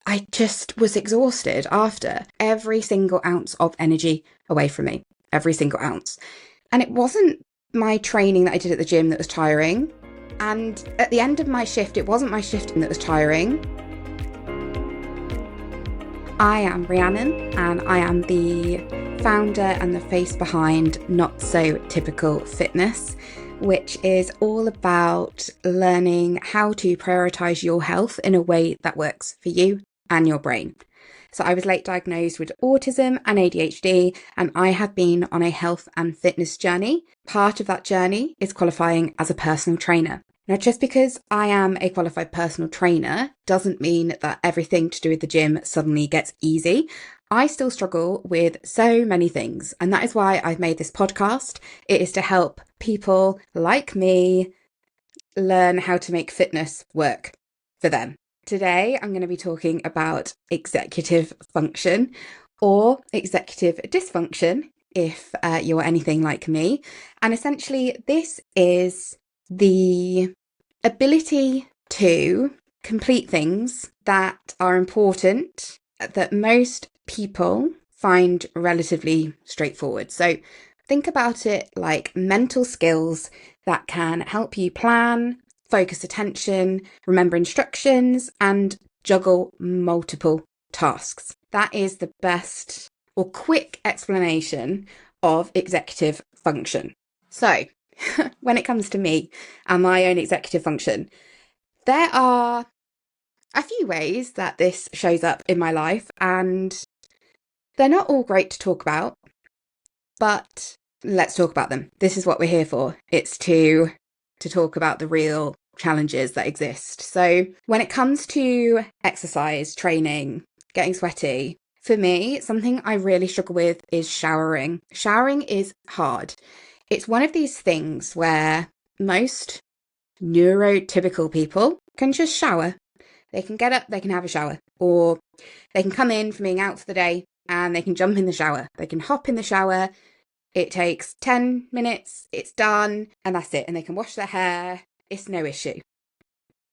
I just was exhausted after. Every single ounce of energy away from me, every single ounce. And it wasn't my training that I did at the gym that was tiring. And at the end of my shift, it wasn't my shifting that was tiring. I am Rhiannon, and I am the founder and the face behind Not So Typical Fitness, which is all about learning how to prioritise your health in a way that works for you and your brain. So I was late diagnosed with autism and ADHD, and I have been on a health and fitness journey. Part of that journey is qualifying as a personal trainer. Now, just because I am a qualified personal trainer doesn't mean that everything to do with the gym suddenly gets easy. I still struggle with so many things, and that is why I've made this podcast. It is to help people like me learn how to make fitness work for them. Today, I'm going to be talking about executive function or executive dysfunction if you're anything like me. And essentially, this is the ability to complete things that are important that most people find relatively straightforward. So think about it like mental skills that can help you plan, focus attention, remember instructions, and juggle multiple tasks. That is the best or quick explanation of executive function. So, when it comes to me and my own executive function, there are a few ways that this shows up in my life, and they're not all great to talk about, but let's talk about them. This is what we're here for. It's to talk about the real challenges that exist. So when it comes to exercise, training, getting sweaty, for me, something I really struggle with is showering. Showering is hard. It's one of these things where most neurotypical people can just shower. They can get up, they can have a shower, or they can come in from being out for the day and they can jump in the shower. They can hop in the shower. It takes 10 minutes, it's done, and that's it. And they can wash their hair. It's no issue.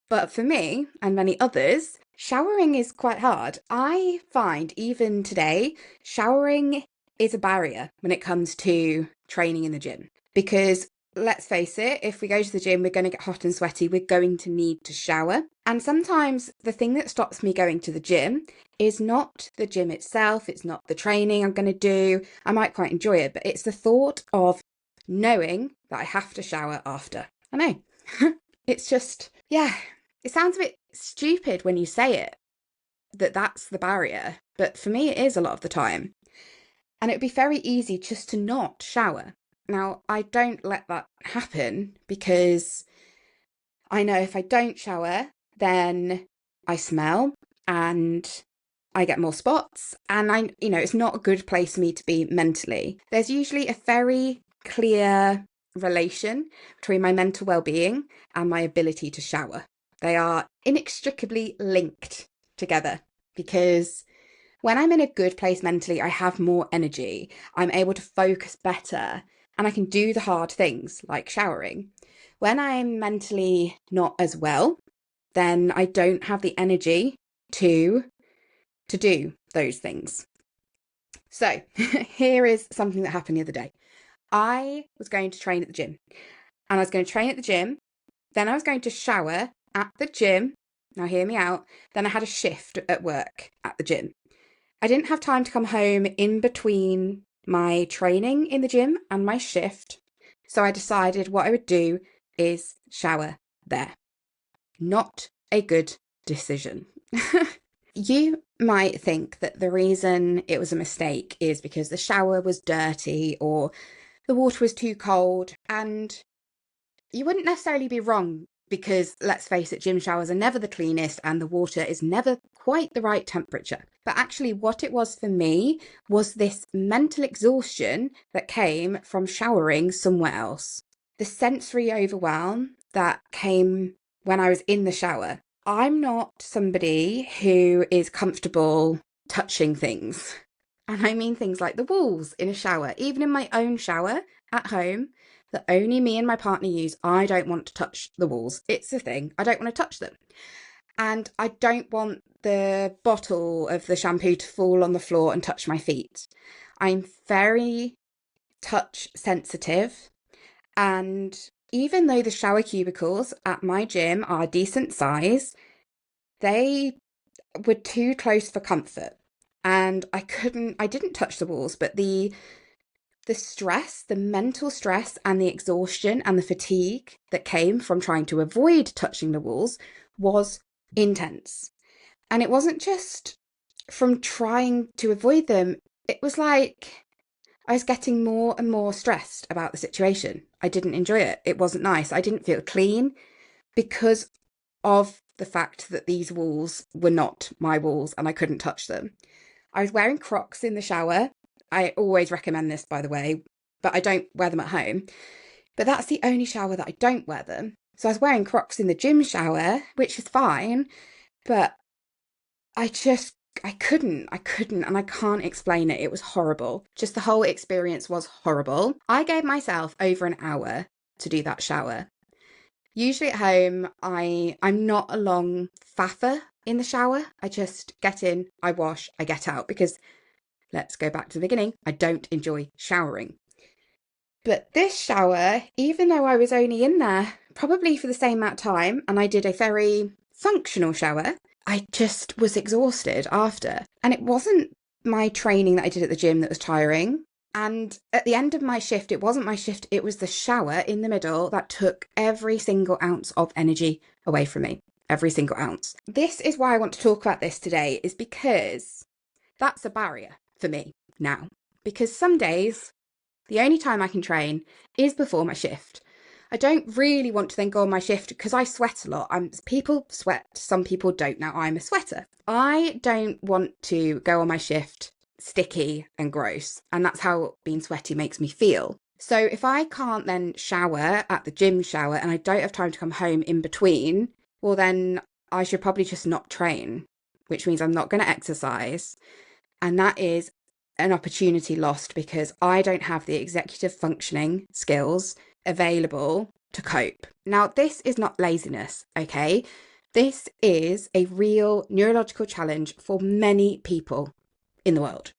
But for me and many others, showering is quite hard. I find even today, showering is a barrier when it comes to training in the gym. Because let's face it, if we go to the gym, we're going to get hot and sweaty. We're going to need to shower. And sometimes the thing that stops me going to the gym is not the gym itself. It's not the training I'm going to do. I might quite enjoy it, but it's the thought of knowing that I have to shower after. I know. It's just, yeah, it sounds a bit stupid when you say it, that's the barrier. But for me, it is a lot of the time. And it would be very easy just to not shower. Now, I don't let that happen because I know if I don't shower, then I smell and I get more spots, and it's not a good place for me to be mentally. There's usually a very clear relation between my mental well-being and my ability to shower. They are inextricably linked together because when I'm in a good place mentally, I have more energy. I'm able to focus better and I can do the hard things like showering. When I'm mentally not as well, then I don't have the energy to do those things. So here is something that happened the other day. I was going to train at the gym, and I was going to train at the gym. Then I was going to shower at the gym. Now hear me out. Then I had a shift at work at the gym. I didn't have time to come home in between my training in the gym and my shift. So I decided what I would do is shower there. Not a good decision. You might think that the reason it was a mistake is because the shower was dirty or the water was too cold. And you wouldn't necessarily be wrong because, let's face it, gym showers are never the cleanest and the water is never quite the right temperature. But actually what it was for me was this mental exhaustion that came from showering somewhere else. The sensory overwhelm that came when I was in the shower. I'm not somebody who is comfortable touching things. And I mean things like the walls in a shower. Even in my own shower at home, that only me and my partner use, I don't want to touch the walls. It's a thing. I don't want to touch them. And I don't want the bottle of the shampoo to fall on the floor and touch my feet. I'm very touch sensitive, and even though the shower cubicles at my gym are decent size, they were too close for comfort. And I didn't touch the walls, but the stress, the mental stress and the exhaustion and the fatigue that came from trying to avoid touching the walls was intense. And it wasn't just from trying to avoid them, it was like I was getting more and more stressed about the situation. I didn't enjoy it. It wasn't nice. I didn't feel clean because of the fact that these walls were not my walls and I couldn't touch them. I was wearing Crocs in the shower. I always recommend this, by the way, but I don't wear them at home. But that's the only shower that I don't wear them. So I was wearing Crocs in the gym shower, which is fine, but I couldn't, and I can't explain it. It was horrible. Just the whole experience was horrible. I gave myself over an hour to do that shower. Usually at home, I'm not a long faffer in the shower. I just get in, I wash, I get out, because let's go back to the beginning. I don't enjoy showering. But this shower, even though I was only in there probably for the same amount of time, and I did a very functional shower, I just was exhausted after. And it wasn't my training that I did at the gym that was tiring. And at the end of my shift, it wasn't my shift, it was the shower in the middle that took every single ounce of energy away from me. Every single ounce. This is why I want to talk about this today, is because that's a barrier for me now. Because some days, the only time I can train is before my shift. I don't really want to then go on my shift because I sweat a lot. People sweat, some people don't. Now, I'm a sweater. I don't want to go on my shift sticky and gross, and that's how being sweaty makes me feel. So if I can't then shower at the gym shower and I don't have time to come home in between, well then I should probably just not train, which means I'm not going to exercise, and that is an opportunity lost because I don't have the executive functioning skills available to cope. Now, this is not laziness, okay? This is a real neurological challenge for many people in the world.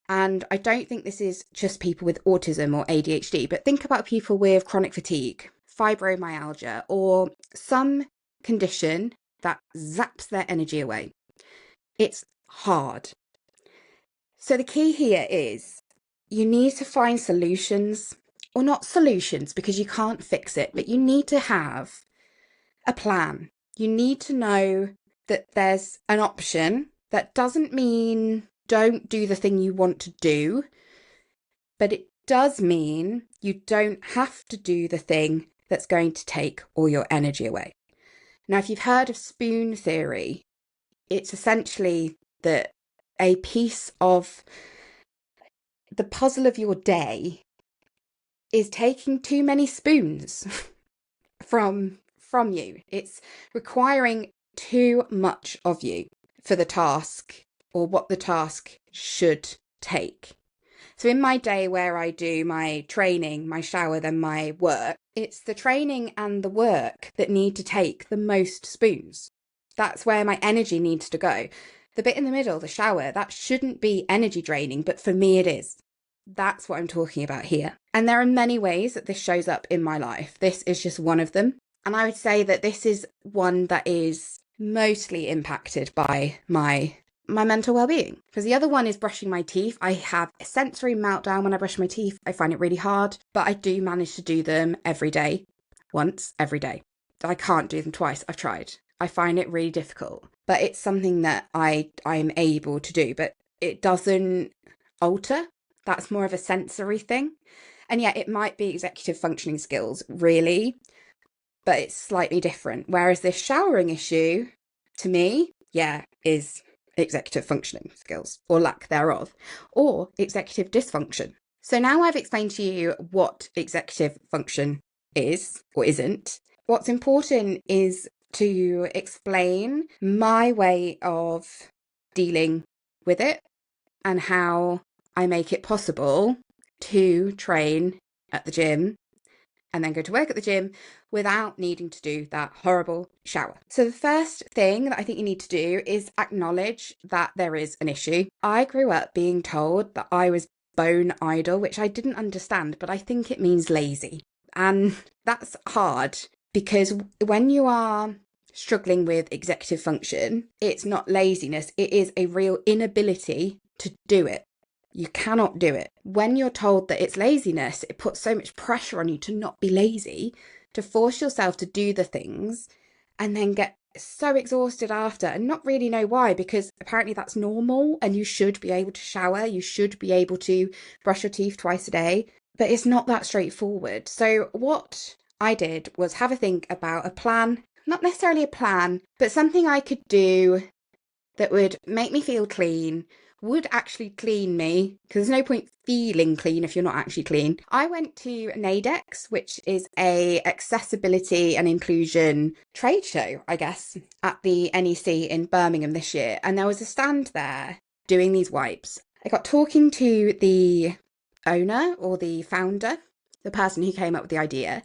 And I don't think this is just people with autism or ADHD, but think about people with chronic fatigue, fibromyalgia, or some condition that zaps their energy away. It's hard. So the key here is you need to find solutions, or not solutions because you can't fix it, but you need to have a plan. You need to know that there's an option. That doesn't mean don't do the thing you want to do, but it does mean you don't have to do the thing that's going to take all your energy away. Now, if you've heard of spoon theory, it's essentially that a piece of the puzzle of your day is taking too many spoons from you. It's requiring too much of you for the task or what the task should take. So in my day where I do my training, my shower, then my work, it's the training and the work that need to take the most spoons. That's where my energy needs to go. The bit in the middle, the shower, that shouldn't be energy draining, but for me it is. That's what I'm talking about here. And there are many ways that this shows up in my life. This is just one of them. And I would say that this is one that is mostly impacted by my mental well-being, because the other one is brushing my teeth. I have a sensory meltdown when I brush my teeth. I find it really hard, but I do manage to do them every day, once every day. I can't do them twice. I've tried. I find it really difficult, but it's something that I'm able to do, but it doesn't alter. That's more of a sensory thing. And yet it might be executive functioning skills, really, but it's slightly different. Whereas this showering issue, to me, is executive functioning skills or lack thereof, or executive dysfunction. So now I've explained to you what executive function is or isn't. What's important is to explain my way of dealing with it and how I make it possible to train at the gym and then go to work at the gym without needing to do that horrible shower. So the first thing that I think you need to do is acknowledge that there is an issue. I grew up being told that I was bone idle, which I didn't understand, but I think it means lazy. And that's hard because when you are struggling with executive function, it's not laziness, it is a real inability to do it. You cannot do it. When you're told that it's laziness, it puts so much pressure on you to not be lazy, to force yourself to do the things and then get so exhausted after and not really know why, because apparently that's normal and you should be able to shower, you should be able to brush your teeth twice a day, but it's not that straightforward. So what I did was have a think about a plan, not necessarily a plan, but something I could do that would make me feel clean, would actually clean me, because there's no point feeling clean if you're not actually clean. I went to NADEX, which is a accessibility and inclusion trade show, I guess, at the NEC in Birmingham this year. And there was a stand there doing these wipes. I got talking to the owner or the founder, the person who came up with the idea,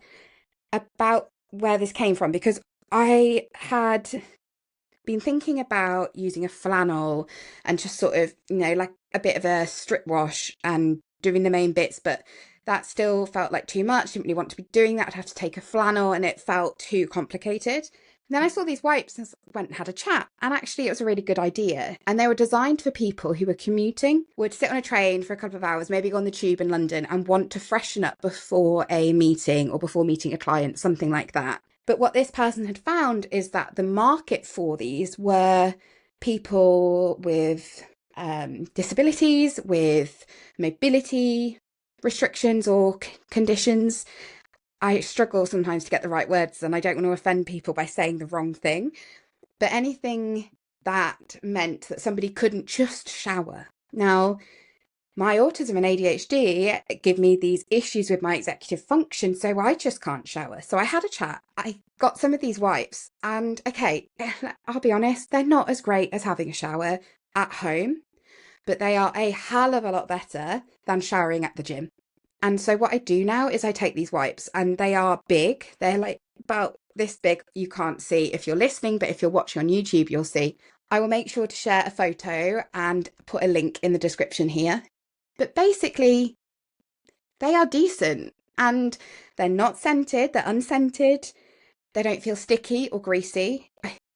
about where this came from, because I had been thinking about using a flannel and just sort of, like a bit of a strip wash and doing the main bits, but that still felt like too much. Didn't really want to be doing that. I'd have to take a flannel and it felt too complicated. And then I saw these wipes and went and had a chat. And actually, it was a really good idea. And they were designed for people who were commuting, would sit on a train for a couple of hours, maybe go on the tube in London and want to freshen up before a meeting or before meeting a client, something like that. But what this person had found is that the market for these were people with disabilities, with mobility restrictions or conditions. I struggle sometimes to get the right words and I don't want to offend people by saying the wrong thing, but anything that meant that somebody couldn't just shower. Now, my autism and ADHD give me these issues with my executive function, so I just can't shower. So I had a chat. I got some of these wipes and okay, I'll be honest, they're not as great as having a shower at home, but they are a hell of a lot better than showering at the gym. And so what I do now is I take these wipes and they are big. They're like about this big. You can't see if you're listening, but if you're watching on YouTube, you'll see. I will make sure to share a photo and put a link in the description here. But basically, they are decent and they're not scented, they're unscented. They don't feel sticky or greasy.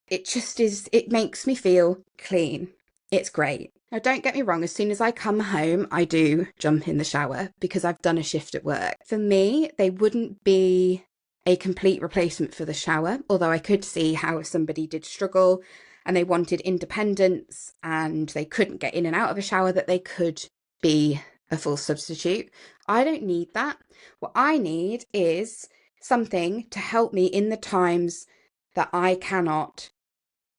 It just is, it makes me feel clean. It's great. Now, don't get me wrong, as soon as I come home, I do jump in the shower because I've done a shift at work. For me, they wouldn't be a complete replacement for the shower, although I could see how if somebody did struggle and they wanted independence and they couldn't get in and out of a shower, that they could be a full substitute. I don't need that. What I need is something to help me in the times that I cannot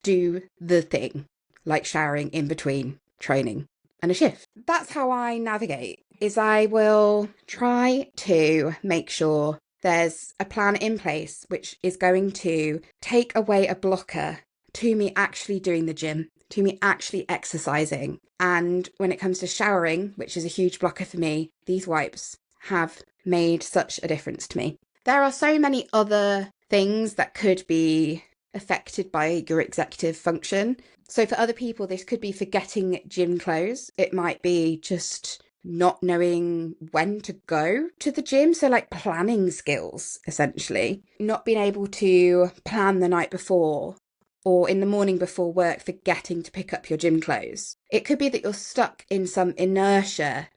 do the thing, like showering in between training and a shift. That's how I navigate, is I will try to make sure there's a plan in place which is going to take away a blocker to me actually doing the gym, to me actually exercising. And when it comes to showering, which is a huge blocker for me, these wipes have made such a difference to me. There are so many other things that could be affected by your executive function. So for other people, this could be forgetting gym clothes. It might be just not knowing when to go to the gym. So like planning skills, essentially. Not being able to plan the night before or in the morning before work, forgetting to pick up your gym clothes. It could be that you're stuck in some inertia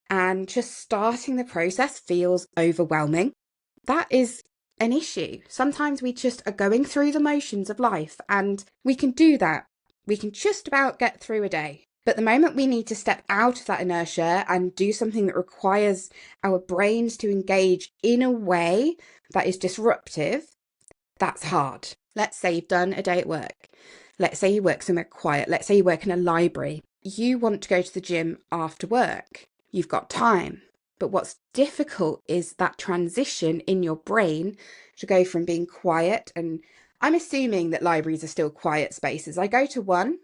and just starting the process feels overwhelming. That is an issue. Sometimes we just are going through the motions of life and we can do that. We can just about get through a day. But the moment we need to step out of that inertia and do something that requires our brains to engage in a way that is disruptive, that's hard. Let's say you've done a day at work. Let's say you work somewhere quiet. Let's say you work in a library. You want to go to the gym after work. You've got time. But what's difficult is that transition in your brain to go from being quiet, and I'm assuming that libraries are still quiet spaces. I go to one,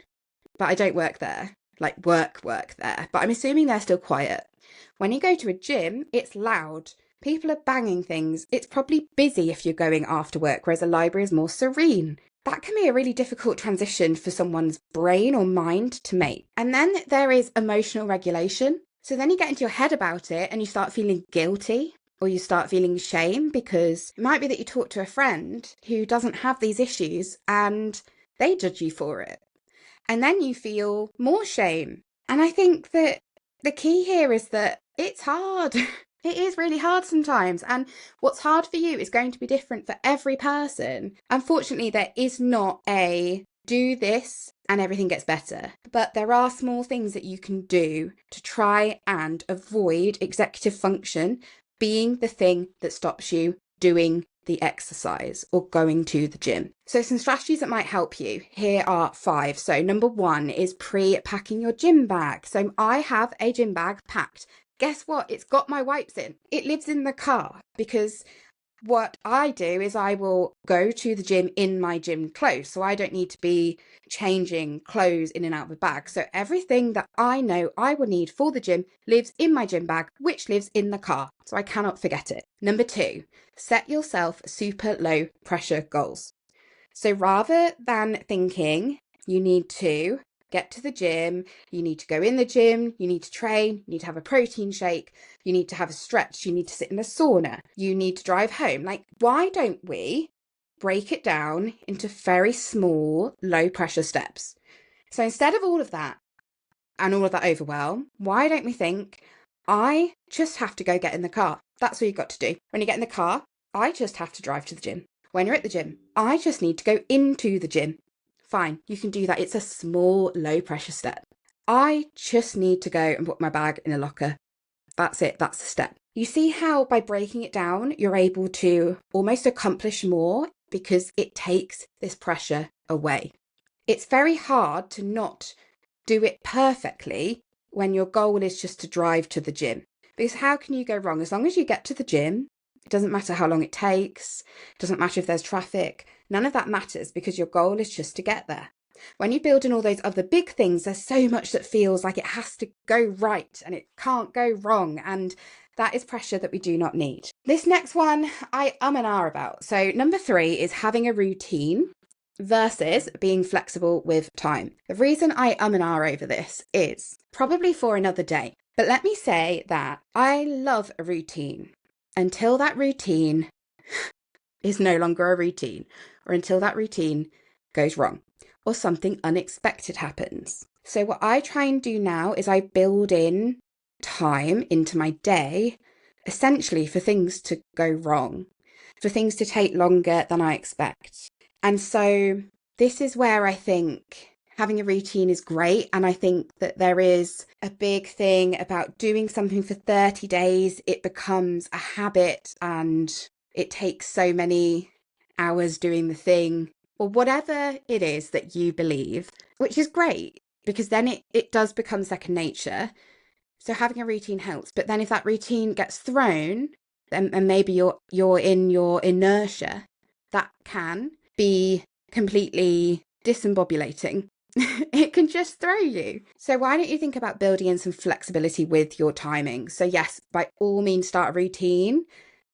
but I don't work there, like work there. But I'm assuming they're still quiet. When you go to a gym, it's loud. People are banging things. It's probably busy if you're going after work, whereas a library is more serene. That can be a really difficult transition for someone's brain or mind to make. And then there is emotional regulation. So then you get into your head about it and you start feeling guilty or you start feeling shame, because it might be that you talk to a friend who doesn't have these issues and they judge you for it. And then you feel more shame. And I think that the key here is that it's hard. It is really hard sometimes. And what's hard for you is going to be different for every person. Unfortunately, there is not a do this and everything gets better. But there are small things that you can do to try and avoid executive function being the thing that stops you doing the exercise or going to the gym. So some strategies that might help you. Here are 5. So number 1 is pre-packing your gym bag. So I have a gym bag packed. Guess what? It's got my wipes in. It lives in the car, because what I do is I will go to the gym in my gym clothes. So I don't need to be changing clothes in and out of the bag. So everything that I know I will need for the gym lives in my gym bag, which lives in the car. So I cannot forget it. Number 2, set yourself super low pressure goals. So rather than thinking you need to get to the gym, you need to go in the gym, you need to train, you need to have a protein shake, you need to have a stretch, you need to sit in a sauna, you need to drive home. Like, why don't we break it down into very small, low pressure steps? So instead of all of that and all of that overwhelm, why don't we think, I just have to go get in the car? That's all you've got to do. When you get in the car, I just have to drive to the gym. When you're at the gym, I just need to go into the gym. Fine, you can do that. It's a small, low pressure step. I just need to go and put my bag in a locker. That's it. That's the step. You see how by breaking it down, you're able to almost accomplish more because it takes this pressure away. It's very hard to not do it perfectly when your goal is just to drive to the gym. Because how can you go wrong? As long as you get to the gym, it doesn't matter how long it takes, it doesn't matter if there's traffic, none of that matters, because your goal is just to get there. When you build in all those other big things, there's so much that feels like it has to go right and it can't go wrong. And that is pressure that we do not need. This next one, I and ah about. So number 3 is having a routine versus being flexible with time. The reason I and ah over this is probably for another day. But let me say that I love a routine until that routine is no longer a routine, or until that routine goes wrong or something unexpected happens. So what I try and do now is I build in time into my day, essentially for things to go wrong, for things to take longer than I expect. And so this is where I think having a routine is great. And I think that there is a big thing about doing something for 30 days. It becomes a habit and it takes so many hours doing the thing, or whatever it is that you believe, which is great because then it does become second nature. So having a routine helps. But then if that routine gets thrown, and maybe you're in your inertia, that can be completely disembobulating. It can just throw you. So why don't you think about building in some flexibility with your timing? So yes, by all means, start a routine,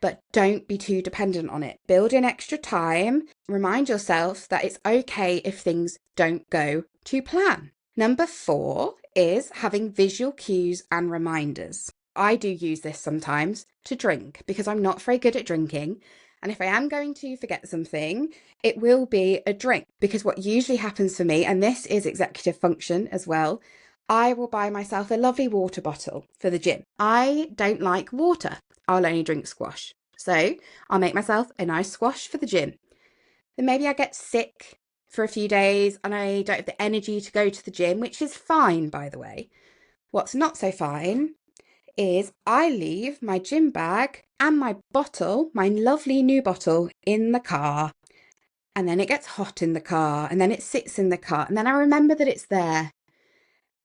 but don't be too dependent on it. Build in extra time. Remind yourself that it's okay if things don't go to plan. Number 4 is having visual cues and reminders. I do use this sometimes to drink because I'm not very good at drinking. And if I am going to forget something, it will be a drink, because what usually happens for me, and this is executive function as well, I will buy myself a lovely water bottle for the gym. I don't like water. I'll only drink squash. So I'll make myself a nice squash for the gym. Then maybe I get sick for a few days and I don't have the energy to go to the gym, which is fine, by the way. What's not so fine is I leave my gym bag and my bottle, my lovely new bottle, in the car. And then it gets hot in the car and then it sits in the car and then I remember that it's there.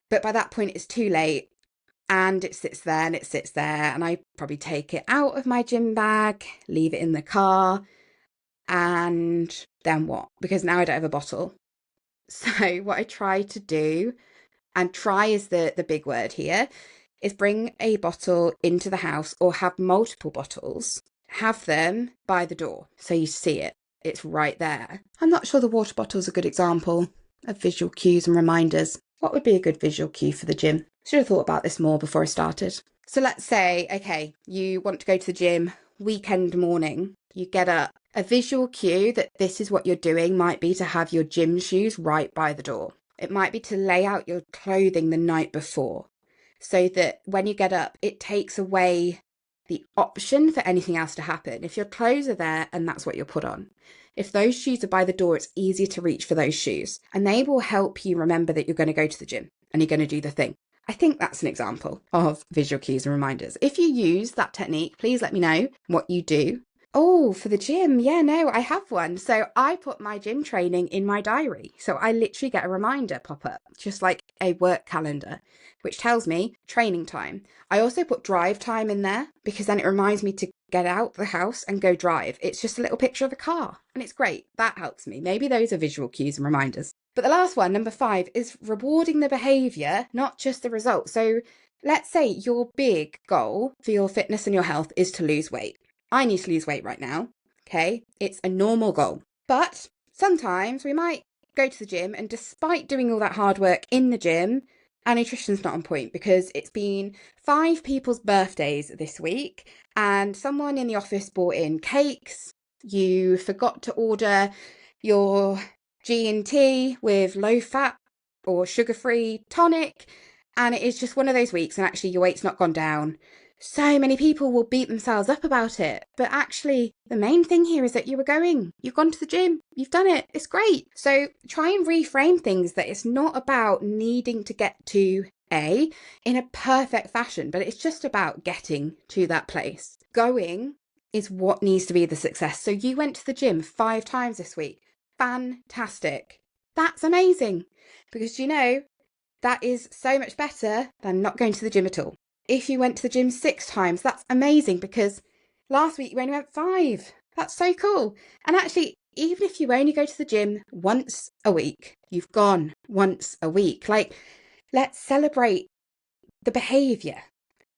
But by that point it's too late and it sits there and it sits there and I probably take it out of my gym bag, leave it in the car, and then what? Because now I don't have a bottle. So what I try to do, and try is the big word here, is bring a bottle into the house or have multiple bottles, have them by the door so you see it. It's right there. I'm not sure the water bottle's a good example of visual cues and reminders. What would be a good visual cue for the gym? Should have thought about this more before I started. So let's say, okay, you want to go to the gym weekend morning. You get up. A visual cue that this is what you're doing might be to have your gym shoes right by the door. It might be to lay out your clothing the night before so that when you get up, it takes away the option for anything else to happen. If your clothes are there and that's what you're put on, if those shoes are by the door, it's easier to reach for those shoes and they will help you remember that you're going to go to the gym and you're going to do the thing. I think that's an example of visual cues and reminders. If you use that technique, please let me know what you do. Oh, for the gym. Yeah, no, I have one. So I put my gym training in my diary. So I literally get a reminder pop up, just like a work calendar, which tells me training time. I also put drive time in there because then it reminds me to get out the house and go drive. It's just a little picture of a car and it's great. That helps me. Maybe those are visual cues and reminders. But the last one, number 5, is rewarding the behavior, not just the result. So let's say your big goal for your fitness and your health is to lose weight. I need to lose weight right now. Okay. It's a normal goal. But sometimes we might go to the gym and despite doing all that hard work in the gym, our nutrition's not on point because it's been 5 people's birthdays this week and someone in the office brought in cakes. You forgot to order your G&T with low fat or sugar-free tonic. And it is just one of those weeks and actually your weight's not gone down. So many people will beat themselves up about it. But actually, the main thing here is that you've gone to the gym, you've done it, it's great. So try and reframe things that it's not about needing to get to A in a perfect fashion, but it's just about getting to that place. Going is what needs to be the success. So you went to the gym 5 times this week. Fantastic. That's amazing. Because that is so much better than not going to the gym at all. If you went to the gym 6 times, that's amazing because last week you only went 5. That's so cool. And actually, even if you only go to the gym once a week, you've gone once a week. Let's celebrate the behavior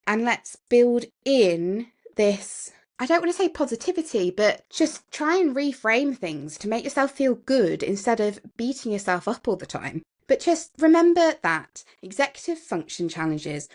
and let's build in this, I don't want to say positivity, but just try and reframe things to make yourself feel good instead of beating yourself up all the time. But just remember that executive function challenges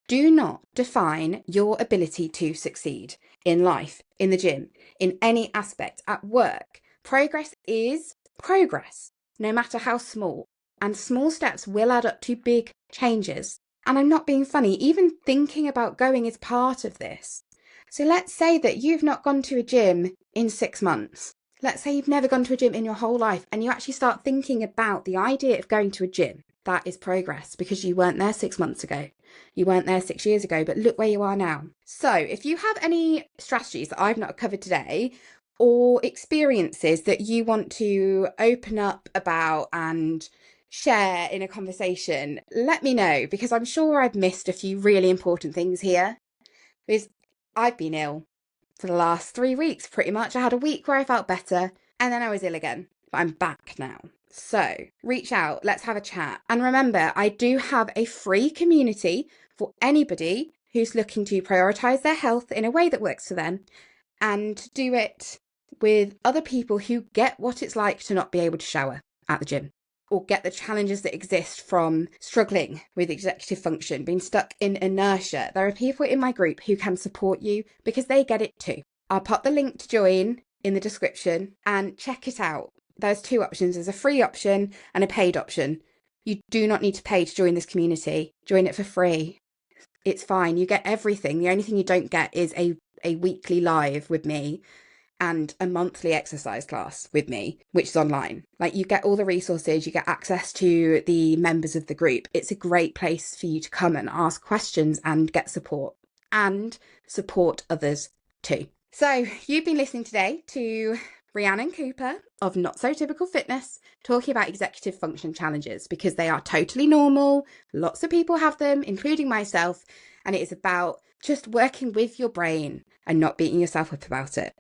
do not define your ability to succeed in life, in the gym, in any aspect, at work. Progress is progress, no matter how small. And small steps will add up to big changes. And I'm not being funny, even thinking about going is part of this. So let's say that you've not gone to a gym in 6 months. Let's say you've never gone to a gym in your whole life and you actually start thinking about the idea of going to a gym. That is progress because you weren't there 6 months ago. You weren't there 6 years ago, but look where you are now. So if you have any strategies that I've not covered today or experiences that you want to open up about and share in a conversation, let me know because I'm sure I've missed a few really important things here. Because I've been ill for the last 3 weeks, pretty much. I had a week where I felt better and then I was ill again, but I'm back now. So reach out, let's have a chat. And remember, I do have a free community for anybody who's looking to prioritize their health in a way that works for them and do it with other people who get what it's like to not be able to shower at the gym or get the challenges that exist from struggling with executive function, being stuck in inertia. There are people in my group who can support you because they get it too. I'll pop the link to join in the description and check it out. There's 2 options. There's a free option and a paid option. You do not need to pay to join this community. Join it for free. It's fine. You get everything. The only thing you don't get is a weekly live with me and a monthly exercise class with me, which is online. You get all the resources, you get access to the members of the group. It's a great place for you to come and ask questions and get support and support others too. So you've been listening today to Rhiannon Cooper of Not So Typical Fitness talking about executive function challenges because they are totally normal. Lots of people have them, including myself, and it is about just working with your brain and not beating yourself up about it.